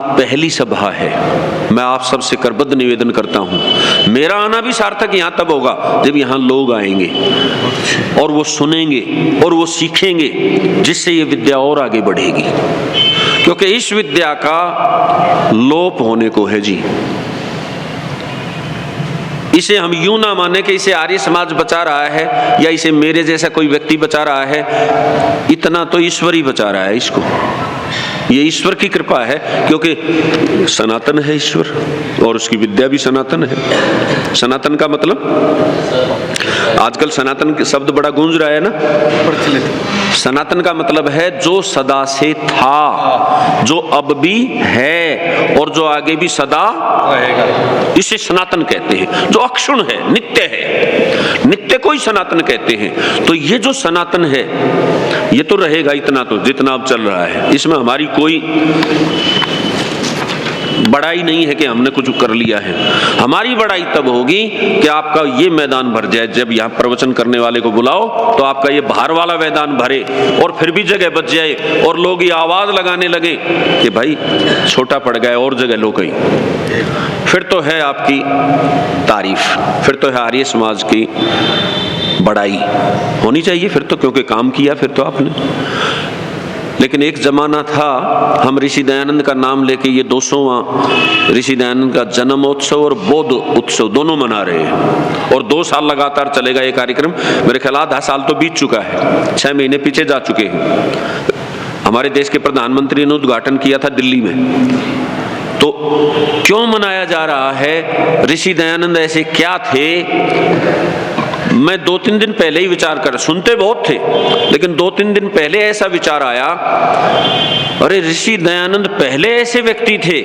पहली सभा है। मैं आप सबसे करबद्ध निवेदन करता हूं, मेरा आना भी सार्थक यहां तब होगा जब यहां लोग आएंगे और वो सुनेंगे और वो सीखेंगे, जिससे ये विद्या और आगे बढ़ेगी। क्योंकि इस विद्या का लोप होने को है जी। इसे हम यूं ना माने कि इसे आर्य समाज बचा रहा है या इसे मेरे जैसा कोई व्यक्ति बचा रहा है। इतना तो ईश्वर ही बचा रहा है इसको। ये ईश्वर की कृपा है, क्योंकि सनातन है ईश्वर और उसकी विद्या भी सनातन है। सनातन का मतलब, आजकल सनातन के शब्द बड़ा गूंज रहा है ना, प्रचलित। सनातन का मतलब है जो सदा से था, जो अब भी है और जो आगे भी सदा रहेगा। इसे सनातन कहते हैं, जो अक्षुण है, नित्य है। नित्य को ही सनातन कहते हैं। तो ये जो सनातन है ये तो रहेगा, इतना तो जितना अब चल रहा है। इसमें हमारी कोई बड़ाई नहीं है कि हमने कुछ कर लिया है। हमारी बड़ाई तब होगी कि आपका ये मैदान भर जाए। जब यहाँ प्रवचन करने वाले को बुलाओ तो आपका ये बाहर वाला मैदान भरे और फिर भी जगह बच जाए और लोग ये आवाज लगाने लगे कि भाई छोटा पड़ गया और जगह लो कहीं। फिर तो है आपकी तारीफ, फिर तो है आर्य समाज की बड़ाई होनी चाहिए फिर तो, क्योंकि काम किया फिर तो आपने। लेकिन एक जमाना था, हम ऋषि दयानंद का नाम लेके ये 200वां ऋषि दयानंद का जन्मोत्सव और बौद्ध उत्सव दोनों मना रहे हैं। और 2 साल लगातार चलेगा ये कार्यक्रम। मेरे ख्याल आधा साल तो बीत चुका है, 6 महीने पीछे जा चुके हैं। हमारे देश के प्रधानमंत्री ने उद्घाटन किया था दिल्ली में। तो क्यों मनाया जा रहा है? ऋषि दयानंद ऐसे क्या थे? मैं 2-3 दिन पहले ही विचार कर, सुनते बहुत थे, लेकिन 2-3 दिन पहले ऐसा विचार आया, अरे ऋषि दयानंद पहले ऐसे व्यक्ति थे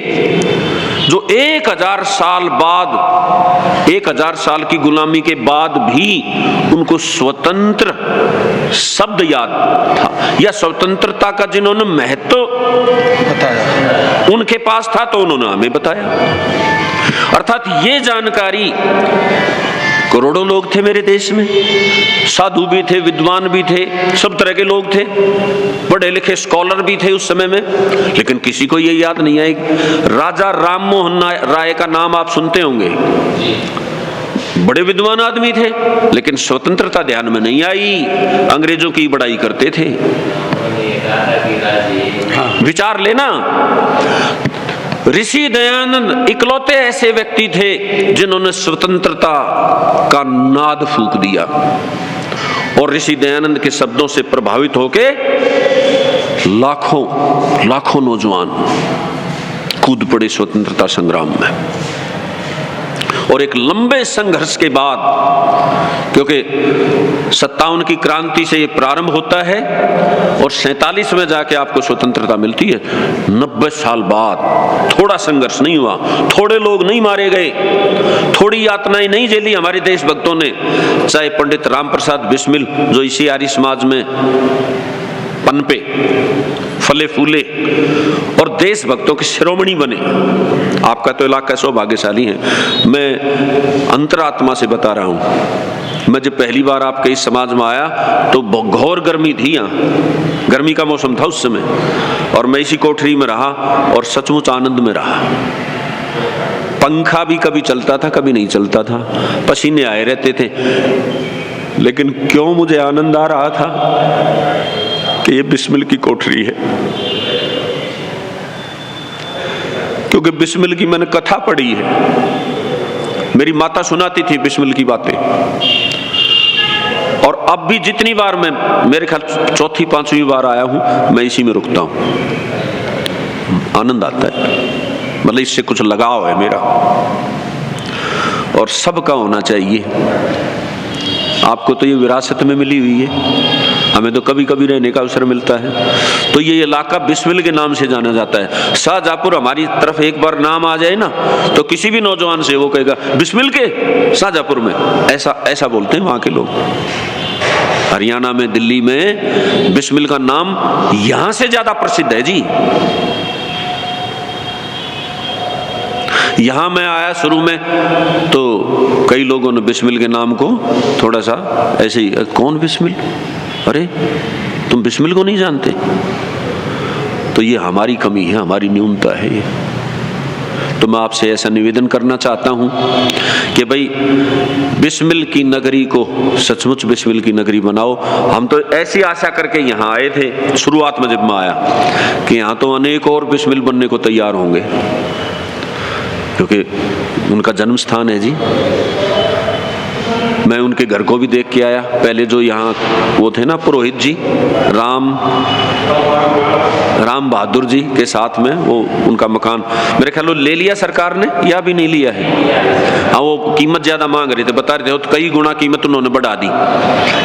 जो 1000 साल बाद, 1000 साल की गुलामी के बाद भी उनको स्वतंत्र शब्द याद था, या स्वतंत्रता का जिन्होंने महत्व बताया उनके पास था, तो उन्होंने हमें बताया। अर्थात ये जानकारी, करोड़ों लोग थे मेरे देश में, साधु भी थे, विद्वान भी थे, सब तरह के लोग थे, पढ़े लिखे स्कॉलर भी थे उस समय में, लेकिन किसी को ये याद नहीं आई। राजा राम मोहन राय का नाम आप सुनते होंगे, बड़े विद्वान आदमी थे, लेकिन स्वतंत्रता ध्यान में नहीं आई, अंग्रेजों की बड़ाई करते थे। विचार लेना, ऋषि दयानंद इकलौते ऐसे व्यक्ति थे जिन्होंने स्वतंत्रता का नाद फूंक दिया, और ऋषि दयानंद के शब्दों से प्रभावित होके लाखों नौजवान कूद पड़े स्वतंत्रता संग्राम में। और एक लंबे संघर्ष के बाद, क्योंकि 57 की क्रांति से ये प्रारंभ होता है और 47 में जाके आपको स्वतंत्रता मिलती है, 90 साल बाद थोड़ा संघर्ष नहीं हुआ, थोड़े लोग नहीं मारे गए, थोड़ी यातनाएं नहीं झेली हमारे देशभक्तों ने। चाहे पंडित राम प्रसाद बिस्मिल, जो इसी आर्य समाज में पनपे, फले फूले और देशभक्तों के शिरोमणि बने। आपका तो इलाका सौभाग्यशाली है। मैं अंतरात्मा से बता रहा हूं, मैं जब पहली बार आपके इस समाज में आया तो घोर गर्मी थी, यहाँ गर्मी का मौसम था उस समय, और मैं इसी कोठरी में रहा और सचमुच आनंद में रहा। पंखा भी कभी चलता था, कभी नहीं चलता था, पसीने आए रहते थे, लेकिन क्यों मुझे आनंद आ रहा था कि ये बिस्मिल की कोठरी है। क्योंकि बिस्मिल की मैंने कथा पढ़ी है, मेरी माता सुनाती थी बिस्मिल की बातें, और अब भी जितनी बार मैं, मेरे ख्याल 4-5वीं बार आया हूं, मैं इसी में रुकता हूं। आनंद आता है, मतलब इससे कुछ लगाव है मेरा, और सबका होना चाहिए। आपको तो ये विरासत में मिली हुई है, हमें तो कभी कभी रहने का अवसर मिलता है। तो ये इलाका बिस्मिल के नाम से जाना जाता है। शाहजहांपुर हमारी तरफ एक बार नाम आ जाए ना, तो किसी भी नौजवान से वो कहेगा बिस्मिल के शाहजहांपुर में, ऐसा बोलते हैं वहां के लोग। हरियाणा में, दिल्ली में बिस्मिल का नाम यहां से ज्यादा प्रसिद्ध है जी। यहां मैं आया शुरू में तो कई लोगों ने बिस्मिल के नाम को थोड़ा सा ऐसे ही, कौन बिस्मिल, अरे तुम बिस्मिल को नहीं जानते? तो ये हमारी कमी है, हमारी न्यूनता है ये। तो मैं आपसे ऐसा निवेदन करना चाहता हूं कि भाई बिस्मिल की नगरी को सचमुच बिस्मिल की नगरी बनाओ। हम तो ऐसी आशा करके यहाँ आए थे शुरुआत में, जब मैं आया कि यहाँ तो अनेक और बिस्मिल बनने को तैयार होंगे, क्योंकि उनका जन्म स्थान है जी। मैं उनके घर को भी देख के आया। पहले जो यहाँ वो थे ना पुरोहित जी, राम बहादुर जी के साथ में, वो उनका मकान मेरे ख्याल ले लिया सरकार ने या भी नहीं लिया है। हाँ, वो कीमत ज्यादा मांग रहे थे, बता रहे थे, तो कई गुना कीमत उन्होंने बढ़ा दी,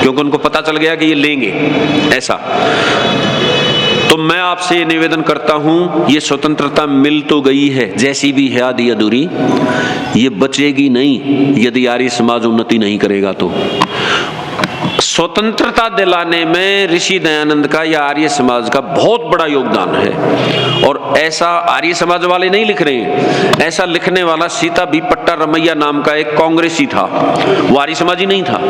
क्योंकि उनको पता चल गया कि ये लेंगे ऐसा। तो मैं आपसे ये निवेदन करता हूं, ये स्वतंत्रता मिल तो गई है, जैसी भी है आधी अधूरी, ये बचेगी नहीं यदि आर्य समाज उन्नति नहीं करेगा। तो स्वतंत्रता दिलाने में ऋषि दयानंद का या आर्य समाज का बहुत बड़ा योगदान है। और ऐसा आर्य समाज वाले नहीं लिख रहे हैं, ऐसा लिखने वाला सीता भी पट्टा रमैया नाम का एक कांग्रेसी था, वो आर्य समाजी नहीं था।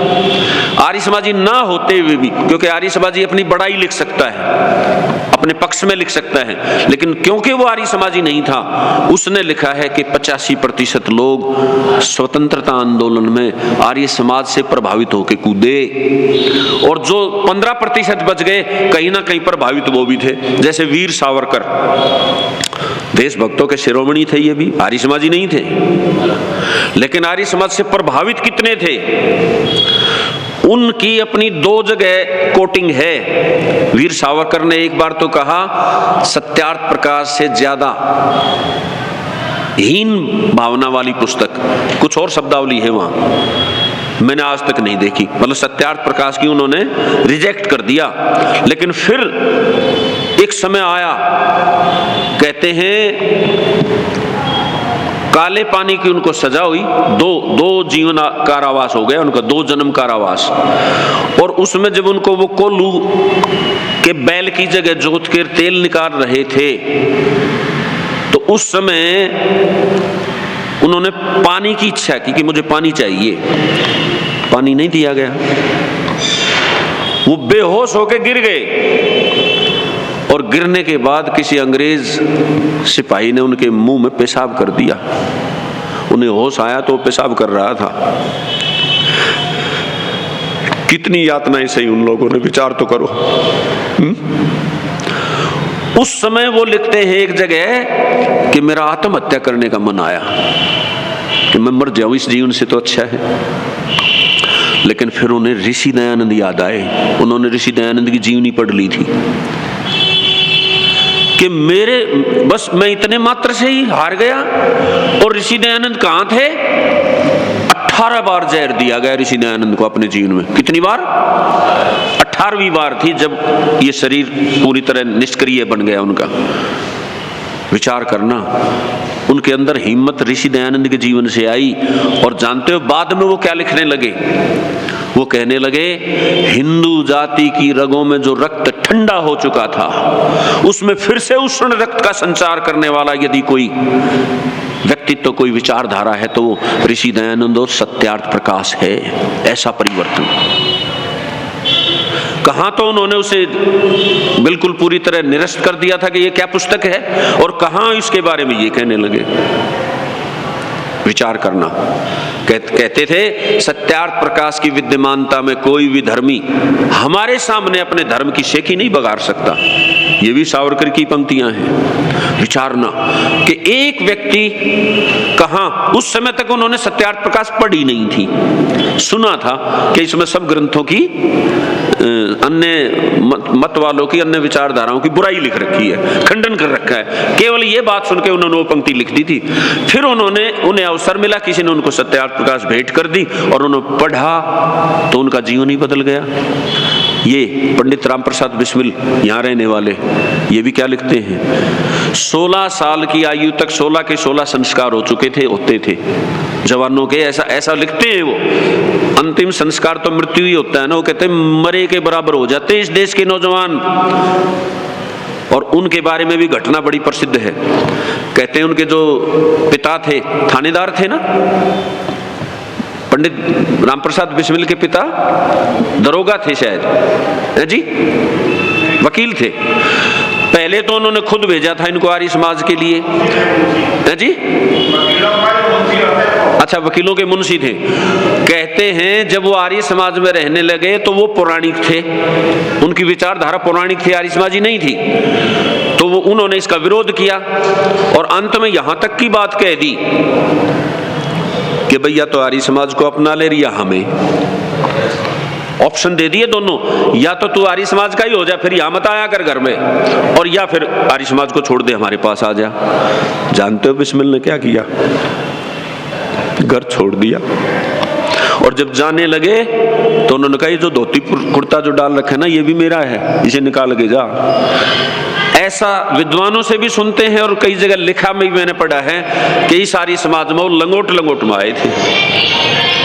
आर्य समाजी ना होते हुए भी, क्योंकि आर्य समाजी अपनी बड़ाई लिख सकता है, अपने पक्ष में लिख सकता है, लेकिन क्योंकि वो आर्य समाजी नहीं था, उसने लिखा है कि 85% लोग स्वतंत्रता आंदोलन में आर्य समाज से प्रभावित होकर कूदे, और जो 15% बच गए कहीं ना कहीं प्रभावित वो भी थे। जैसे वीर सावरकर, देशभक्तों के शिरोमणि थे, ये भी आर्य समाजी नहीं थे, लेकिन आर्य समाज से प्रभावित कितने थे। उनकी अपनी 2 जगह कोटिंग है। वीर सावरकर ने एक बार तो कहा, सत्यार्थ प्रकाश से ज्यादा हीन भावना वाली पुस्तक, कुछ और शब्दावली है वहां, मैंने आज तक नहीं देखी। मतलब सत्यार्थ प्रकाश की उन्होंने रिजेक्ट कर दिया। लेकिन फिर एक समय आया, कहते हैं काले पानी की उनको सजा हुई, दो जीवन कारावास हो गया उनका, 2 जन्म कारावास। और उसमें जब उनको वो कोल्लू के बैल की जगह जोत के तेल निकाल रहे थे, तो उस समय उन्होंने पानी की इच्छा की कि मुझे पानी चाहिए, पानी नहीं दिया गया, वो बेहोश होकर गिर गए। और गिरने के बाद किसी अंग्रेज सिपाही ने उनके मुंह में पेशाब कर दिया। उन्हें होश आया तो पेशाब कर रहा था। कितनी यातनाएं सही उन लोगों ने, विचार तो करो। उस समय वो लिखते हैं एक जगह कि मेरा आत्महत्या करने का मन आया कि मैं मर जाऊं, इस जीवन से तो अच्छा है। लेकिन फिर उन्हें ऋषि दयानंद याद आए। उन्होंने ऋषि दयानंद की जीवनी पढ़ ली थी कि बस मैं इतने मात्र से ही हार गया। और ऋषि दयानंद कहां थे? 18 बार जहर दिया गया ऋषि दयानंद को अपने जीवन में। कितनी बार? 18वीं बार थी जब ये शरीर पूरी तरह निष्क्रिय बन गया उनका। विचार करना, उनके अंदर हिम्मत ऋषि दयानंद के जीवन से आई। और जानते हो बाद में वो क्या लिखने लगे? वो कहने लगे, हिंदू जाति की रगों में जो रक्त ठंडा हो चुका था, उसमें फिर से उष्ण रक्त का संचार करने वाला यदि कोई व्यक्तित्व, कोई विचारधारा है तो वो ऋषि दयानंद और सत्यार्थ प्रकाश है। ऐसा परिवर्तन कहां तो उन्होंने उसे बिल्कुल पूरी तरह निरस्त कर दिया था कि ये क्या पुस्तक है, और कहां इसके बारे में ये कहने लगे। विचार करना। कहते थे सत्यार्थ प्रकाश की विद्यमानता में कोई भी धर्मी हमारे सामने अपने धर्म की शेखी नहीं बगाड़ सकता। ये भी सावरकर की पंक्तियां हैं। विचारना कि एक व्यक्ति कहां, उस समय तक उन्होंने सत्यार्थ प्रकाश पढ़ी नहीं थी, सुना था कि इसमें सब ग्रंथों की, अन्य मत वालों की, अन्य विचारधाराओं की बुराई लिख रखी है, खंडन कर रखा है। केवल ये बात सुन के उन्होंने वो पंक्ति लिख दी थी। फिर उन्हें अवसर मिला, किसी ने उनको सत्यार्थ प्रकाश भेंट कर दी और उन्होंने पढ़ा तो उनका जीवन ही बदल गया। ये पंडित राम प्रसाद बिस्मिल यहाँ रहने वाले, ये भी क्या लिखते हैं? 16 साल की आयु तक 16 के 16 संस्कार हो चुके थे, होते थे जवानों के। ऐसा लिखते हैं वो। अंतिम संस्कार तो मृत्यु ही होता है ना। वो कहते हैं मरे के बराबर हो जाते हैं इस देश के नौजवान। और उनके बारे में भी घटना बड़ी प्रसिद्ध है। कहते हैं उनके जो पिता थे, थानेदार थे ना, पंडित रामप्रसाद बिस्मिल के पिता दरोगा थे शायद, है जी, वकील थे। पहले तो उन्होंने खुद भेजा था इनको आर्य समाज के लिए, है जी? अच्छा, वकीलों के मुंशी थे। कहते हैं जब वो आर्य समाज में रहने लगे तो वो पौराणिक थे, उनकी विचारधारा पौराणिक थी, आर्य समाजी नहीं थी। तो वो उन्होंने इसका विरोध किया और अंत में यहां तक की बात कह दी कि भैया तो आर्य समाज को अपना ले रही है, हमें ऑप्शन दे दिए दोनों, या तो तू आर्य समाज का ही हो जा, फिर यहां मत आया कर घर में, और या फिर आर्य समाज को छोड़ दे, हमारे पास आ जा। जानते हो बिस्मिल ने क्या किया? घर छोड़ दिया। और जब जाने लगे तो उन्होंने कहा ये जो धोती कुर्ता जो डाल रखा है ना, ये भी मेरा है, इसे निकाल के जा। ऐसा विद्वानों से भी सुनते हैं और कई जगह लिखा में भी मैंने पढ़ा है कि इस आर्य समाज में वो लंगोट लंगोट में आए थे,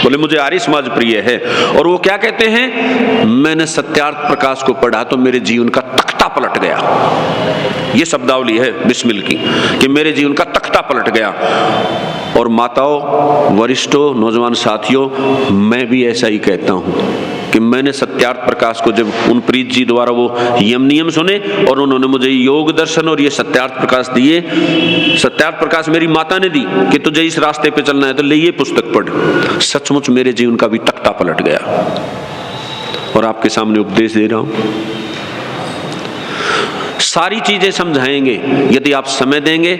बोले मुझे आर्य समाज प्रिय है। और वो क्या कहते हैं, मैंने सत्यार्थ प्रकाश को पढ़ा तो मेरे जीवन का तख्ता पलट गया। ये शब्दावली है बिस्मिल की कि मेरे जीवन का तख्ता पलट गया। और माताओं, वरिष्ठों, नौजवान साथियों, मैं भी ऐसा ही कहता हूं कि मैंने सत्यार्थ प्रकाश को जब उन प्रीत जी द्वारा वो यम नियम सुने और उन्होंने मुझे योग दर्शन और ये सत्यार्थ प्रकाश दिए, सत्यार्थ प्रकाश मेरी माता ने दी कि तुझे इस रास्ते पे चलना है तो ले ये पुस्तक पढ़, सचमुच मेरे जीवन का भी तख्ता पलट गया। और आपके सामने उपदेश दे रहा हूं, सारी चीजें समझाएंगे। यदि आप समय देंगे,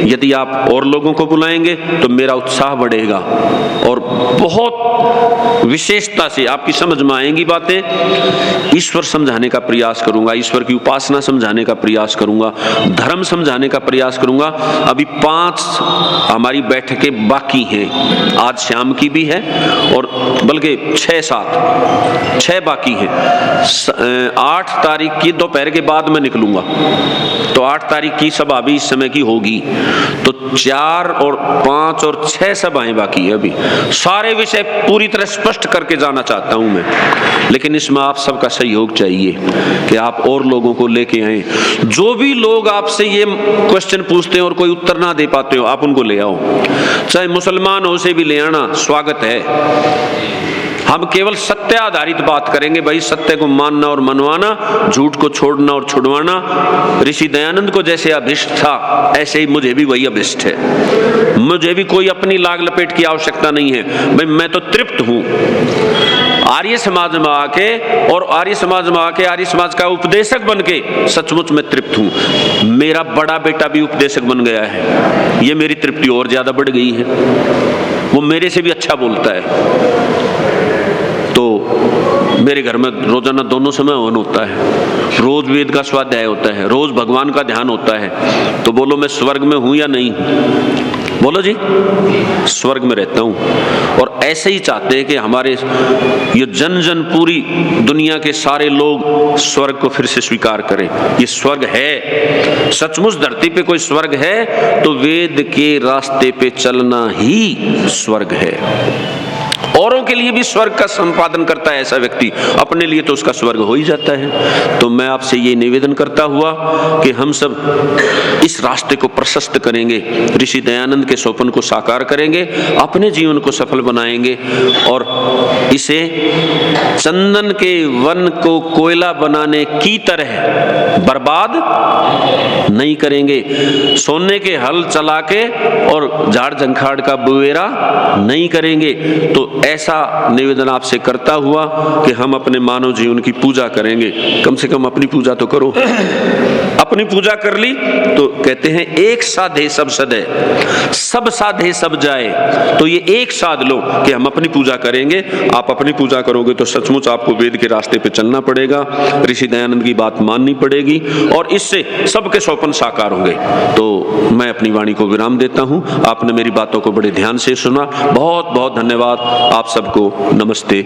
यदि आप और लोगों को बुलाएंगे तो मेरा उत्साह बढ़ेगा और बहुत विशेषता से आपकी समझ में आएंगी बातें। ईश्वर समझाने का प्रयास करूंगा, ईश्वर की उपासना समझाने का प्रयास करूंगा, धर्म समझाने का प्रयास करूंगा। अभी 5 हमारी बैठकें बाकी हैं, आज शाम की भी है और बल्कि 6 बाकी हैं। 8 तारीख की दोपहर के बाद में निकलूंगा, तो 8 तारीख की सभा भी इस समय की होगी, तो 4 और 5 और 6 सभाएं बाकी है। अभी सारे विषय पूरी तरह स्पष्ट करके जाना चाहता हूं मैं, लेकिन इसमें आप सबका सहयोग चाहिए कि आप और लोगों को लेके आए। जो भी लोग आपसे ये क्वेश्चन पूछते हैं और कोई उत्तर ना दे पाते हो, आप उनको ले आओ, चाहे मुसलमान हो उसे भी ले आना, स्वागत है। हम केवल सत्य आधारित बात करेंगे, भाई सत्य को मानना और मनवाना, झूठ को छोड़ना और छुड़वाना। ऋषि दयानंद को जैसे अभिष्ट था ऐसे ही मुझे भी वही अभिष्ट है। मुझे भी कोई अपनी लाग लपेट की आवश्यकता नहीं है, भाई मैं तो तृप्त हूं आर्य समाज में आके, और आर्य समाज में आके आर्य समाज का उपदेशक बन के सचमुच में तृप्त हूं। मेरा बड़ा बेटा भी उपदेशक बन गया है, ये मेरी तृप्ति और ज्यादा बढ़ गई है, वो मेरे से भी अच्छा बोलता है। तो मेरे घर में रोजाना दोनों समय हवन होता है, रोज वेद का स्वाध्याय होता है, रोज भगवान का ध्यान होता है। तो बोलो मैं स्वर्ग में हूं या नहीं? बोलो जी, स्वर्ग में रहता हूं। और ऐसे ही चाहते हैं कि हमारे ये जन जन पूरी दुनिया के सारे लोग स्वर्ग को फिर से स्वीकार करें। ये स्वर्ग है, सचमुच धरती पे कोई स्वर्ग है तो वेद के रास्ते पे चलना ही स्वर्ग है। औरों के लिए भी स्वर्ग का संपादन करता है ऐसा व्यक्ति, अपने लिए तो उसका स्वर्ग हो ही जाता है। तो मैं आपसे ये निवेदन करता हुआ कि हम सब इस रास्ते को प्रशस्त करेंगे, ऋषि दयानंद के स्वप्न को साकार करेंगे, अपने जीवन को सफल बनाएंगे और इसे चंदन के वन को कोयला बनाने की तरह बर्बाद नहीं करेंगे, सोने के हल चला के और झाड़ झंखाड़ का बुवेरा नहीं करेंगे। तो ऐसा निवेदन आपसे करता हुआ कि हम अपने मानव जीवन की पूजा करेंगे। कम से कम अपनी पूजा तो करो। अपनी पूजा कर ली तो कहते हैं एक साधे सब सदे, सब साधे सब जाए। तो ये एक साध लो कि हम अपनी पूजा करेंगे। आप अपनी पूजा करोगे तो सचमुच आपको वेद के रास्ते पे चलना पड़ेगा, ऋषि दयानंद की बात माननी पड़ेगी और इससे सबके स्वप्न साकार होंगे। तो मैं अपनी वाणी को विराम देता हूं। आपने मेरी बातों को बड़े ध्यान से सुना, बहुत बहुत धन्यवाद। आप सबको नमस्ते।